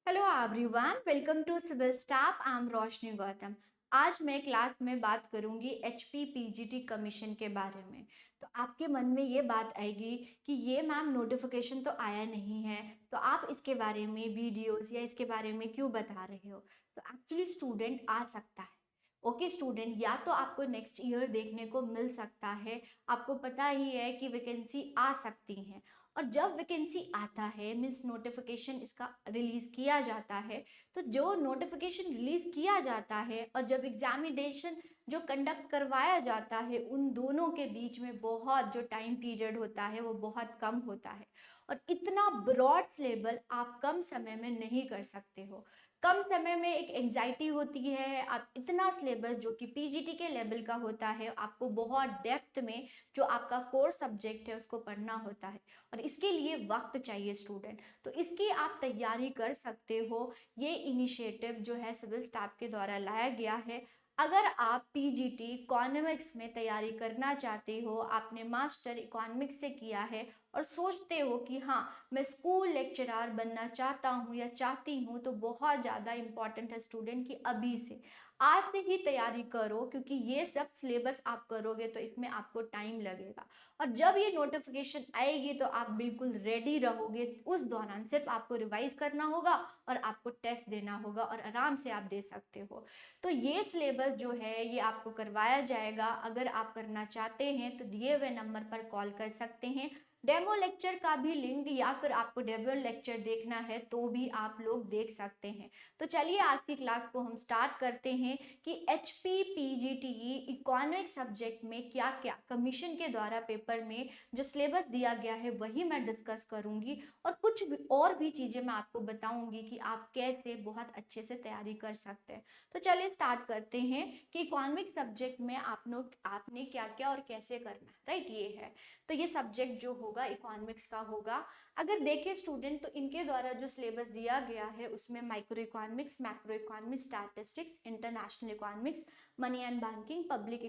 Hello everyone, welcome to civil staff. I am Roshni Gautam. आज मैं class में बात करूंगी एचपी पीजीटी कमीशन के बारे में। तो आपके मन में ये बात आएगी कि ये मैम नोटिफिकेशन तो आया नहीं है, तो आप इसके बारे में वीडियोस या इसके बारे में क्यों बता रहे हो। तो एक्चुअली स्टूडेंट आ सकता है। ओके स्टूडेंट, या तो आपको नेक्स्ट ईयर देखने को मिल सकता है। आपको पता ही है कि वैकेंसी आ सकती है, और जब वैकेंसी आता है मीन्स नोटिफिकेशन इसका रिलीज किया जाता है। तो जो नोटिफिकेशन रिलीज किया जाता है और जब एग्जामिनेशन जो कंडक्ट करवाया जाता है, उन दोनों के बीच में बहुत जो टाइम पीरियड होता है वो बहुत कम होता है। और इतना ब्रॉड सिलेबस आप कम समय में नहीं कर सकते हो। कम समय में एक एंजाइटी होती है। आप इतना सिलेबस जो कि पीजीटी के लेवल का होता है, आपको बहुत डेप्थ में जो आपका कोर सब्जेक्ट है उसको पढ़ना होता है, और इसके लिए वक्त चाहिए स्टूडेंट। तो इसकी आप तैयारी कर सकते हो। ये इनिशिएटिव जो है सिविल स्टाफ के द्वारा लाया गया है। अगर आप पीजीटी इकोनॉमिक्स में तैयारी करना चाहते हो, आपने मास्टर इकोनॉमिक्स से किया है और सोचते हो कि हाँ मैं स्कूल लेक्चरर बनना चाहता हूँ या चाहती हूँ, तो बहुत ज़्यादा इम्पॉर्टेंट है स्टूडेंट कि अभी से आज से ही तैयारी करो, क्योंकि ये सब सिलेबस आप करोगे तो इसमें आपको टाइम लगेगा। और जब ये नोटिफिकेशन आएगी तो आप बिल्कुल रेडी रहोगे। उस दौरान सिर्फ आपको रिवाइज करना होगा और आपको टेस्ट देना होगा, और आराम से आप दे सकते हो। तो ये सिलेबस जो है ये आपको करवाया जाएगा। अगर आप करना चाहते हैं तो दिए हुए नंबर पर कॉल कर सकते हैं। डेमो लेक्चर का भी लिंक, या फिर आपको डेमो लेक्चर देखना है तो भी आप लोग देख सकते हैं। तो चलिए आज की क्लास को हम स्टार्ट करते हैं कि H P P G T economic subject में क्या क्या कमीशन के द्वारा पेपर में जो सिलेबस दिया गया है वही मैं डिस्कस करूंगी, और कुछ भी और भी चीज़ें मैं आपको बताऊंगी कि आप कैसे बहुत अच्छे से तैयारी कर सकते हैं। तो चलिए स्टार्ट करते हैं कि इकोनॉमिक सब्जेक्ट में आपने क्या क्या और कैसे करना है। राइट, ये है। तो ये सब्जेक्ट जो होगा इकोनॉमिक्स का होगा। अगर देखें स्टूडेंट तो इनके द्वारा जो सिलेबस दिया गया है उसमें micro economics, macro economics, statistics, international economics, money and banking, public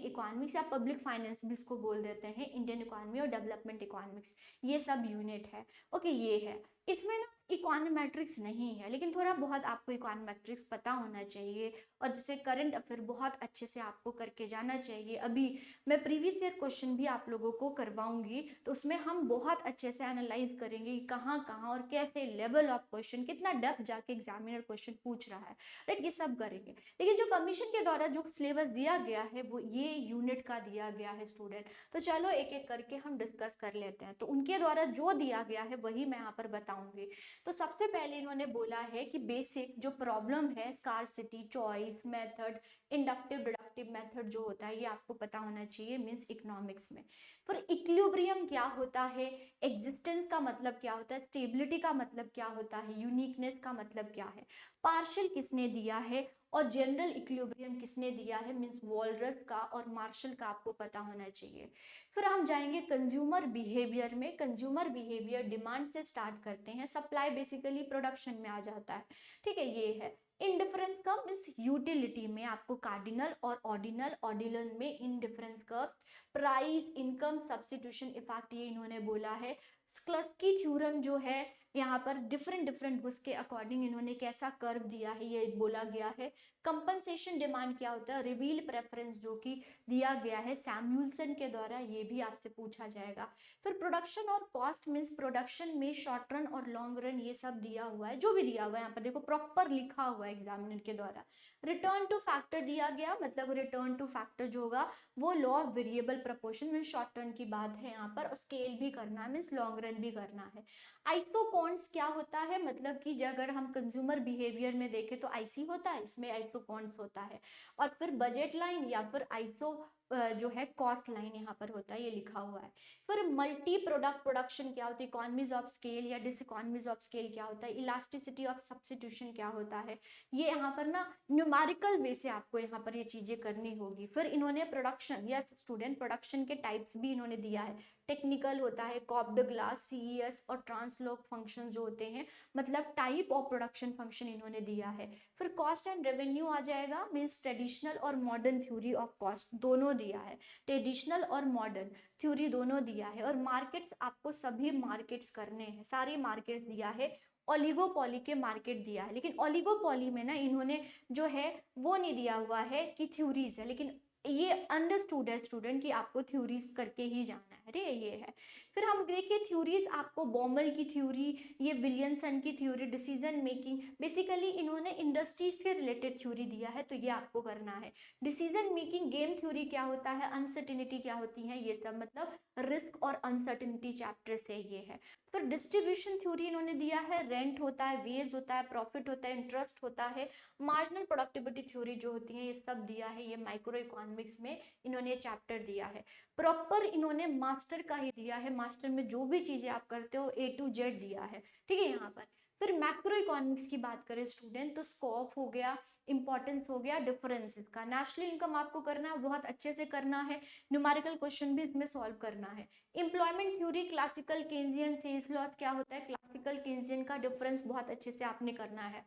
economics या पब्लिक फाइनेंस भी इसको बोल देते हैं, इंडियन इकोनॉमी और डेवलपमेंट इकोनॉमिक्स, ये सब यूनिट है। ओके, ये है। इसमें ना इकोनॉमेट्रिक्स नहीं है, लेकिन थोड़ा बहुत आपको इकोनॉमेट्रिक्स पता होना चाहिए, और जैसे करंट अफेयर बहुत अच्छे से आपको करके जाना चाहिए। अभी मैं प्रीवियस ईयर क्वेश्चन भी आप लोगों को करवाऊंगी, तो उसमें हम बहुत अच्छे से एनालाइज करेंगे कि कहाँ कहाँ और कैसे लेवल ऑफ क्वेश्चन, कितना डेप्थ जाके एग्जामिनर क्वेश्चन पूछ रहा है। राइट, ये सब करेंगे। लेकिन जो कमीशन के द्वारा जो सिलेबस दिया गया है वो ये यूनिट का दिया गया है स्टूडेंट। तो चलो एक एक करके हम डिस्कस कर लेते हैं। तो उनके द्वारा जो दिया गया है वही मैं यहाँ पर बताऊंगी। तो सबसे पहले इन्होंने बोला है कि बेसिक जो प्रॉब्लम है, scarcity, choice method, inductive deductive method जो होता है ये आपको पता होना चाहिए मींस इकोनॉमिक्स में। फिर इक्विलिब्रियम क्या होता है, एग्जिस्टेंस का मतलब क्या होता है, स्टेबिलिटी का मतलब क्या होता है, यूनिकनेस का मतलब क्या है, पार्शियल किसने दिया है, और जनरल इक्विलिब्रियम किसने दिया है मींस वॉलरस का और मार्शल का आपको पता होना चाहिए। फिर हम जाएंगे कंज्यूमर बिहेवियर में। कंज्यूमर बिहेवियर डिमांड से स्टार्ट करते हैं, सप्लाई बेसिकली प्रोडक्शन में आ जाता है। ठीक है, ये है। इनडिफरेंस कर्व मीन्स यूटिलिटी में आपको कार्डिनल और ऑर्डिनल, ऑर्डिनल में indifference curve, price, income, substitution effect, ये इन्होंने बोला है। स्क्लस्की थ्योरम जो है यहाँ पर डिफरेंट डिफरेंट उसके अकॉर्डिंग इन्होंने कैसा कर्व दिया है ये बोला गया है। कंपनसेशन डिमांड क्या होता है, रिवील प्रेफरेंस जो कि दिया गया है सैमुअल्सन के द्वारा, ये भी आपसे पूछा जाएगा। फिर प्रोडक्शन और कॉस्ट मींस प्रोडक्शन में शॉर्ट रन और लॉन्ग रन ये सब दिया हुआ है, जो भी दिया हुआ है यहाँ पर देखो प्रॉपर लिखा हुआ है एग्जामिनर के द्वारा। रिटर्न टू फैक्टर दिया गया, मतलब रिटर्न टू फैक्टर जो होगा वो law of variable proportion mean short run की बात है यहाँ पर, स्केल भी करना है मीन्स लॉन्ग रन भी करना है। आइसोकॉन्स क्या होता है, मतलब कि अगर हम कंज्यूमर बिहेवियर में देखें तो आईसी होता है, इसमें आइसोकॉन्स होता है। और फिर बजट लाइन या फिर आइसो जो है कॉस्ट लाइन यहाँ पर होता है, ये लिखा हुआ है। फिर मल्टी प्रोडक्ट प्रोडक्शन क्या होती है, इकोनॉमीज ऑफ स्केल या डिसइकोनॉमीज ऑफ स्केल क्या होता है, इलास्टिसिटी ऑफ सब्स्टिट्यूशन क्या होता है, ये यहाँ पर ना न्यूमेरिकल वे से आपको यहाँ पर ये चीजें करनी होगी। फिर इन्होंने प्रोडक्शन या स्टूडेंट प्रोडक्शन के टाइप्स भी इन्होंने दिया है। टेक्निकल होता है, कॉप्ड ग्लास, सीईएस और ट्रांसलोक फंक्शन जो होते हैं, मतलब टाइप ऑफ प्रोडक्शन फंक्शन इन्होंने दिया है। फिर कॉस्ट एंड रेवेन्यू आ जाएगा मीन्स ट्रेडिशनल और मॉडर्न थ्योरी ऑफ कॉस्ट दोनों दिया है, ट्रेडिशनल और मॉडर्न थ्योरी दोनों दिया है। और मार्केट्स आपको सभी मार्केट्स करने हैं, सारी मार्केट्स दिया है। ओलिगोपॉली के मार्केट दिया है, लेकिन ओलिगोपॉली में ना इन्होंने जो है वो नहीं दिया हुआ है कि थ्योरीज है, लेकिन ये अंडरस्टूड है स्टूडेंट कि आपको थ्योरीज करके ही जाना है। ठीक है, ये है। फिर हम देखिए थ्योरीज आपको बॉमल की थ्योरी, ये विलियमसन की थ्योरी, डिसीजन मेकिंग, बेसिकली इन्होंने इंडस्ट्रीज से रिलेटेड थ्योरी दिया है, तो ये आपको करना है। डिसीजन मेकिंग, गेम थ्योरी क्या होता है, अनसर्टिनिटी क्या होती है, ये सब मतलब रिस्क और अनसर्टिनिटी चैप्टर से ये है। फिर डिस्ट्रीब्यूशन थ्योरी इन्होंने दिया है, रेंट होता है, वेज होता है, प्रॉफिट होता है, इंटरेस्ट होता है, मार्जिनल प्रोडक्टिविटी थ्योरी जो होती है, ये सब दिया है। ये माइक्रो इकोनॉमिक्स में इन्होंने ये चैप्टर दिया है। प्रॉपर इन्होंने मास्टर का ही दिया है, मास्टर में जो भी चीजें आप करते हो A to Z दिया है। ठीक है, यहाँ पर फिर मैक्रो इकोनॉमिक्स की बात करें स्टूडेंट, तो स्कोप हो गया, इंपॉर्टेंस हो गया, डिफरेंसेस का, नेशनल इनकम आपको करना है, बहुत अच्छे से करना है, न्यूमेरिकल क्वेश्चन भी इसमें सॉल्व करना है। एम्प्लॉयमेंट थ्योरी, क्लासिकल केन्जियन, सेल्स लॉज क्या होता है, क्लासिकल केन्जियन का डिफरेंस बहुत अच्छे से आपने करना है।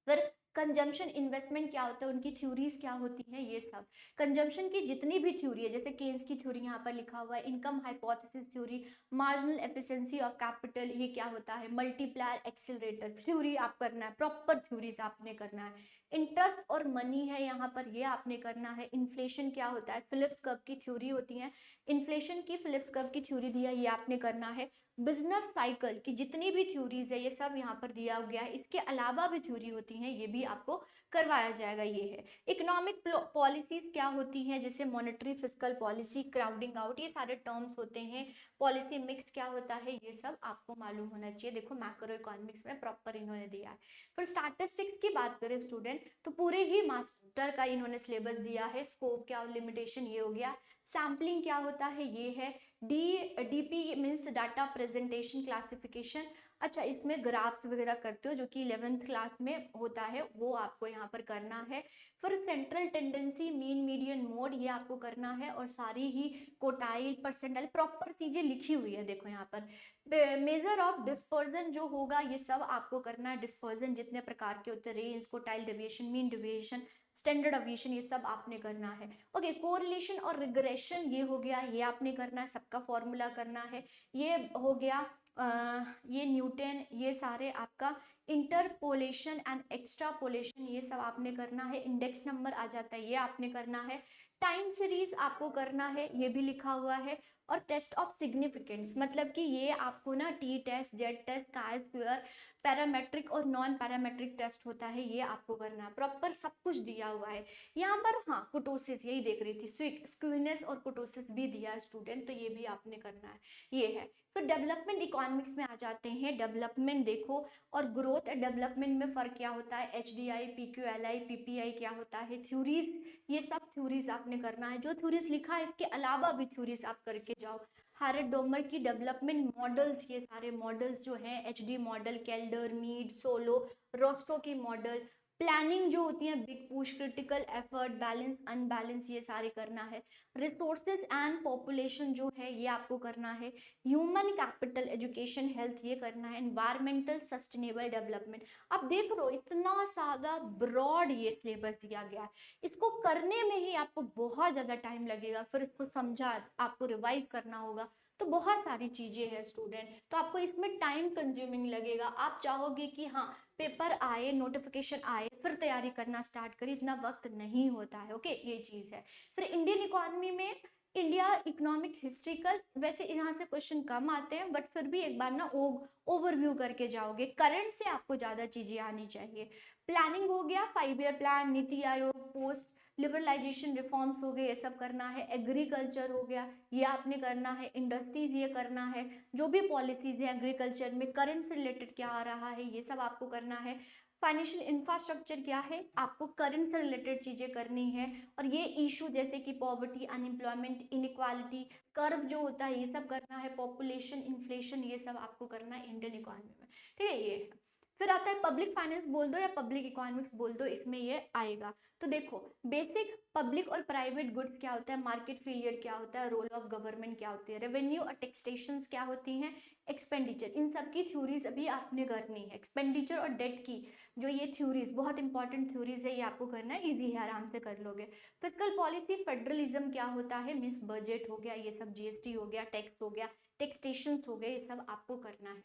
फिर कंजम्पशन इन्वेस्टमेंट क्या होता है, उनकी थ्योरीज क्या होती हैं, ये सब। कंजम्पशन की जितनी भी थ्योरी है, जैसे केन्स की थ्योरी यहाँ पर लिखा हुआ है, income hypothesis theory, marginal efficiency of capital, ये क्या होता है, मल्टीप्लायर एक्सीलरेटर थ्योरी आप करना है, प्रॉपर थ्योरीज आपने करना है। इंटरेस्ट और मनी है यहाँ पर, ये आपने करना है। इन्फ्लेशन क्या होता है, फिलिप्स कर्व की थ्योरी होती है, इन्फ्लेशन की फिलिप्स कर्व की थ्योरी दिया, ये आपने करना है। बिजनेस साइकिल की जितनी भी थ्योरीज है ये सब यहाँ पर दिया गया है, इसके अलावा भी थ्योरी होती हैं, ये भी आपको करवाया जाएगा, ये है। इकोनॉमिक पॉलिसीज क्या होती हैं, जैसे monetary fiscal policy, crowding out, ये सारे टर्म्स होते हैं। पॉलिसी मिक्स क्या होता है, ये सब आपको मालूम होना चाहिए। देखो मैक्रो इकोनॉमिक्स में प्रॉपर इन्होंने दिया है। फिर स्टैटिस्टिक्स की बात करें स्टूडेंट, तो पूरे ही मास्टर का इन्होंने सिलेबस दिया है। स्कोप क्या और लिमिटेशन, ये हो गया। सैम्पलिंग क्या होता है, ये है। DP means data presentation classification. अच्छा, इसमें ग्राफ्स वगैरह करते हो जो कि 11th क्लास में होता है, वो आपको यहाँ पर करना है। फिर central tendency, mean median mode, ये आपको करना है। और सारी ही कोटाइल, परसेंटाइल, प्रॉपर चीजें लिखी हुई है देखो यहाँ पर। मेजर ऑफ डिस्पर्जन जो होगा, ये सब आपको करना है। डिस्पर्जन जितने प्रकार के होते हैं, range, quartile deviation, mean deviation, standard deviation, ये सब आपने करना है। ओके, कोरिलेशन और रिग्रेशन, ये हो गया, ये आपने करना है, सबका फॉर्मूला करना है। ये हो गया ये न्यूटन, ये सारे आपका इंटरपोलेशन एंड एक्स्ट्रापोलेशन, ये सब आपने करना है। इंडेक्स नंबर आ जाता है, ये आपने करना है। टाइम सीरीज आपको करना है, ये भी लिखा हुआ है। और टेस्ट ऑफ सिग्निफिकेंस, मतलब कि ये आपको ना T test, Z test, chi square, parametric और नॉन पैरामेट्रिक टेस्ट होता है, ये आपको करना है। प्रॉपर सब कुछ दिया हुआ है यहाँ पर। हाँ, कुटोसिस यही देख रही थी, स्क्यूनेस और कुटोसिस भी दिया है स्टूडेंट, तो ये भी आपने करना है, ये है। फिर डेवलपमेंट इकोनॉमिक्स में आ जाते हैं। डेवलपमेंट देखो, और ग्रोथ एंड डेवलपमेंट में फर्क क्या होता है, HDI, PQLI, PPI क्या होता है, थ्योरीज, ये सब थ्योरीज आपने करना है। जो थ्योरीज लिखा है इसके अलावा भी थ्योरीज आप करके जाओ। हारेट डोमर की डेवलपमेंट मॉडल्स, ये सारे मॉडल्स जो हैं, HD model, केल्डर, Mead, solo, Rosto की मॉडल, प्लानिंग जो होती है, big push, critical effort, balance, unbalance, ये सारे करना है। रिसोर्सेज एंड पॉपुलेशन जो है, ये आपको करना है। ह्यूमन कैपिटल, एजुकेशन, हेल्थ, ये करना है। Environmental sustainable development. अब देख लो इतना सादा ब्रॉड ये सिलेबस दिया गया है, इसको करने में ही आपको बहुत ज़्यादा टाइम लगेगा, फिर इसको समझा आपको रिवाइज करना होगा, तो बहुत सारी चीज़ें हैं स्टूडेंट, तो आपको इसमें टाइम कंज्यूमिंग लगेगा। आप चाहोगे कि हाँ पेपर आए, नोटिफिकेशन आए, फिर तैयारी करना स्टार्ट करें, इतना वक्त नहीं होता है। ओके, ये चीज़ है। फिर इंडियन इकोनॉमी में इंडिया इकोनॉमिक हिस्ट्रिकल, वैसे यहाँ से क्वेश्चन कम आते हैं, बट फिर भी एक बार ना ओवरव्यू करके जाओगे, करंट से आपको ज़्यादा चीज़ें आनी चाहिए। प्लानिंग हो गया, 5 year plan, NITI Aayog, post liberalisation reforms हो गए, ये सब करना है। एग्रीकल्चर हो गया, ये आपने करना है। इंडस्ट्रीज, ये करना है। जो भी पॉलिसीज है एग्रीकल्चर में, करंट से रिलेटेड क्या आ रहा है, ये सब आपको करना है। फाइनेंशियल इंफ्रास्ट्रक्चर क्या है, आपको करंट से रिलेटेड चीजें करनी है। और ये इशू जैसे कि पॉवर्टी, अनएम्प्लॉयमेंट, इनइक्वालिटी कर्व जो होता है, ये सब करना है। पॉपुलेशन, इन्फ्लेशन, ये सब आपको करना है इंडियन इकोनॉमी में। ठीक है, ये है। फिर आता है पब्लिक फाइनेंस बोल दो या पब्लिक इकोनॉमिक्स बोल दो, इसमें ये आएगा। तो देखो बेसिक पब्लिक और प्राइवेट गुड्स क्या होता है, मार्केट फेलियर क्या होता है, रोल ऑफ गवर्नमेंट क्या होती है, रेवेन्यू और टैक्सेशंस क्या होती हैं, एक्सपेंडिचर, इन सब की थ्योरीज अभी आपने करनी है। एक्सपेंडिचर और डेट की जो ये थ्योरीज बहुत इंपॉर्टेंट थ्योरीज है, ये आपको करना है, इजी है, आराम से कर लोगे। फिस्कल पॉलिसी, फेडरलिज्म क्या होता है, मीन्स बजट हो गया, ये सब GST हो गया, टैक्स हो गया, टैक्सेशंस हो गए, ये सब आपको करना है।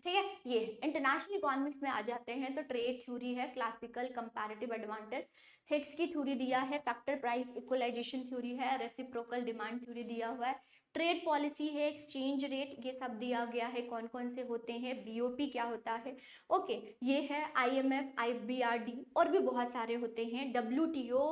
ठीक है। ये इंटरनेशनल इकोनॉमिक्स में आ जाते हैं तो ट्रेड थ्योरी है, क्लासिकल कंपैरेटिव एडवांटेज, हिग्स की थ्योरी दिया है, फैक्टर प्राइस इक्वलाइजेशन थ्योरी है, रेसिप्रोकल डिमांड थ्योरी दिया हुआ है, ट्रेड पॉलिसी है, एक्सचेंज रेट, ये सब दिया गया है कौन कौन से होते हैं, बीओपी क्या होता है। ओके, ये है आईएमएफ, आईबीआरडी और भी बहुत सारे होते हैं, डब्ल्यूटीओ,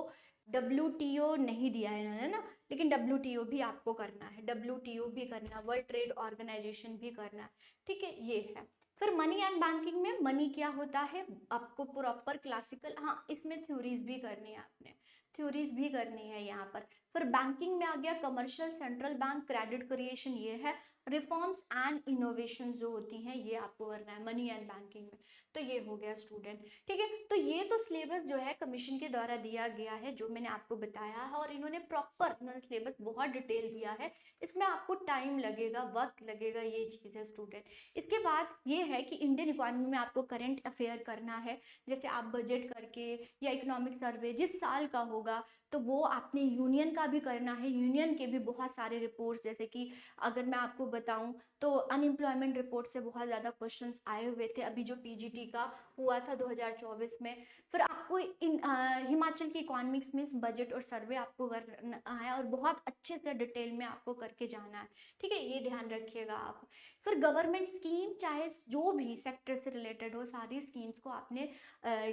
डब्ल्यूटीओ नहीं दिया है इन्होंने ना, लेकिन डब्ल्यूटीओ भी आपको करना है, डब्ल्यूटीओ भी करना, वर्ल्ड ट्रेड ऑर्गेनाइजेशन भी करना है, ठीक है। ये है। फिर मनी एंड बैंकिंग में मनी क्या होता है आपको प्रॉपर क्लासिकल, हाँ इसमें थ्योरीज भी करनी है, आपने थ्योरीज भी करनी है यहाँ पर। फिर बैंकिंग में आ गया commercial, central bank, credit creation, ये है। रिफॉर्म्स एंड इनोवेशन जो होती हैं ये आपको करना है मनी एंड बैंकिंग में। तो ये हो गया स्टूडेंट, ठीक है। तो ये तो सिलेबस जो है कमीशन के द्वारा दिया गया है, जो मैंने आपको बताया है, और इन्होंने प्रॉपर सिलेबस बहुत डिटेल दिया है, इसमें आपको टाइम लगेगा, वक्त लगेगा, ये चीज़ है स्टूडेंट। इसके बाद ये है कि इंडियन इकोनॉमी में आपको करंट अफेयर करना है, जैसे आप बजट करके या इकोनॉमिक सर्वे जिस साल का होगा तो वो आपने यूनियन का भी करना है, यूनियन के भी बहुत सारे रिपोर्ट्स, जैसे कि अगर मैं आपको बताऊं तो अनएम्प्लॉयमेंट रिपोर्ट से बहुत ज़्यादा क्वेश्चंस आए हुए थे अभी जो पीजीटी का हुआ था 2024 में। फिर आपको हिमाचल की इकोनॉमिक्स में बजट और सर्वे आपको करना है और बहुत अच्छे से डिटेल में आपको करके जाना है, ठीक है, ये ध्यान रखिएगा आप। फिर गवर्नमेंट स्कीम चाहे जो भी सेक्टर से रिलेटेड हो, सारी स्कीम्स को आपने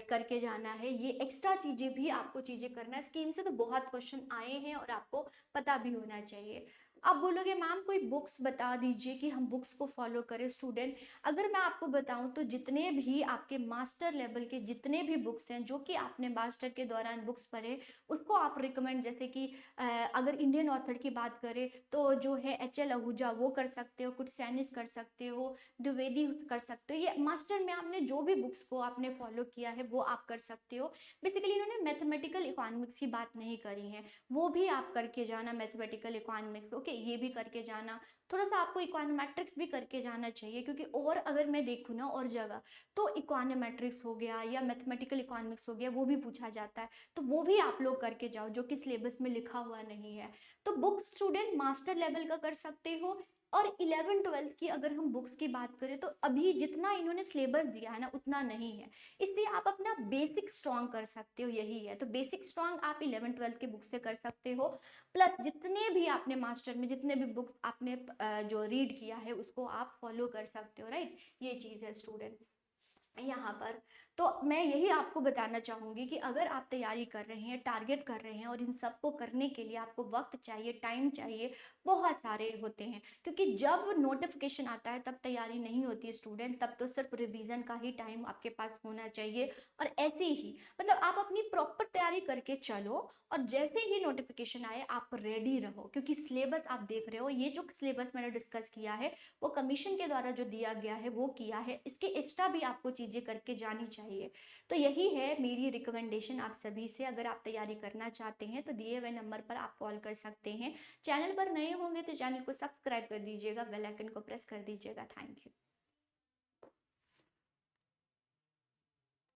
करके जाना है, ये एक्स्ट्रा चीज़ें भी आपको चीज़ें करना है। स्कीम से तो बहुत क्वेश्चन आए हैं और आपको पता भी होना चाहिए। आप बोलोगे मैम कोई बुक्स बता दीजिए कि हम बुक्स को फॉलो करें स्टूडेंट। अगर मैं आपको बताऊं तो जितने भी आपके मास्टर लेवल के जितने भी बुक्स हैं जो कि आपने मास्टर के दौरान बुक्स पढ़े, उसको आप रिकमेंड, जैसे कि अगर इंडियन ऑथर की बात करें तो जो है एच.एल. आहूजा वो कर सकते हो, कुछ सैनिस कर सकते हो, द्विवेदी कर सकते हो, ये मास्टर में आपने जो भी बुक्स को आपने फॉलो किया है वो आप कर सकते हो। बेसिकली इन्होंने मैथमेटिकल इकोनॉमिक्स की बात नहीं करी है, वो भी आप करके जाना, मैथमेटिकल इकोनॉमिक्स, ओके, ये भी करके जाना। थोड़ा सा आपको इकोनॉमेट्रिक्स भी करके जाना चाहिए, क्योंकि और अगर मैं देखूँ ना और जगह तो इकोनॉमेट्रिक्स हो गया या मैथमेटिकल इकोनॉमिक्स हो गया वो भी पूछा जाता है, तो वो भी आप लोग करके जाओ जो कि सिलेबस में लिखा हुआ नहीं है। तो बुक स्टूडेंट मास्टर लेवल का कर सकते हो। और 11th-12th की अगर हम बुक्स की बात करें तो अभी जितना इन्होंने सिलेबस दिया है ना उतना नहीं है, इसलिए आप अपना बेसिक स्ट्रॉन्ग कर सकते हो, यही है। तो बेसिक स्ट्रॉन्ग आप 11th-12th के बुक से कर सकते हो, प्लस जितने भी आपने मास्टर में जितने भी बुक्स आपने जो रीड किया है उसको आप फॉलो कर सकते हो, राइट, ये चीज़ है स्टूडेंट यहाँ पर। तो मैं यही आपको बताना चाहूँगी कि अगर आप तैयारी कर रहे हैं, टारगेट कर रहे हैं, और इन सब को करने के लिए आपको वक्त चाहिए, टाइम चाहिए, बहुत सारे होते हैं, क्योंकि जब नोटिफिकेशन आता है तब तैयारी नहीं होती है स्टूडेंट, तब तो सिर्फ रिवीजन का ही टाइम आपके पास होना चाहिए। और ऐसे ही मतलब आप अपनी प्रॉपर तैयारी करके चलो, और जैसे ही नोटिफिकेशन आए आप रेडी रहो, क्योंकि सिलेबस आप देख रहे हो, ये जो सिलेबस मैंने डिस्कस किया है वो कमीशन के द्वारा जो दिया गया है वो किया है, इसके एक्स्ट्रा भी आपको चीज़ें करके जानी चाहिए। तो यही है मेरी रिकमेंडेशन आप सभी से, अगर आप तैयारी करना चाहते हैं तो दिए हुए नंबर पर आप कॉल कर सकते हैं। चैनल पर नए होंगे तो चैनल को सब्सक्राइब कर दीजिएगा, बेल आइकन को प्रेस कर दीजिएगा। Thank you.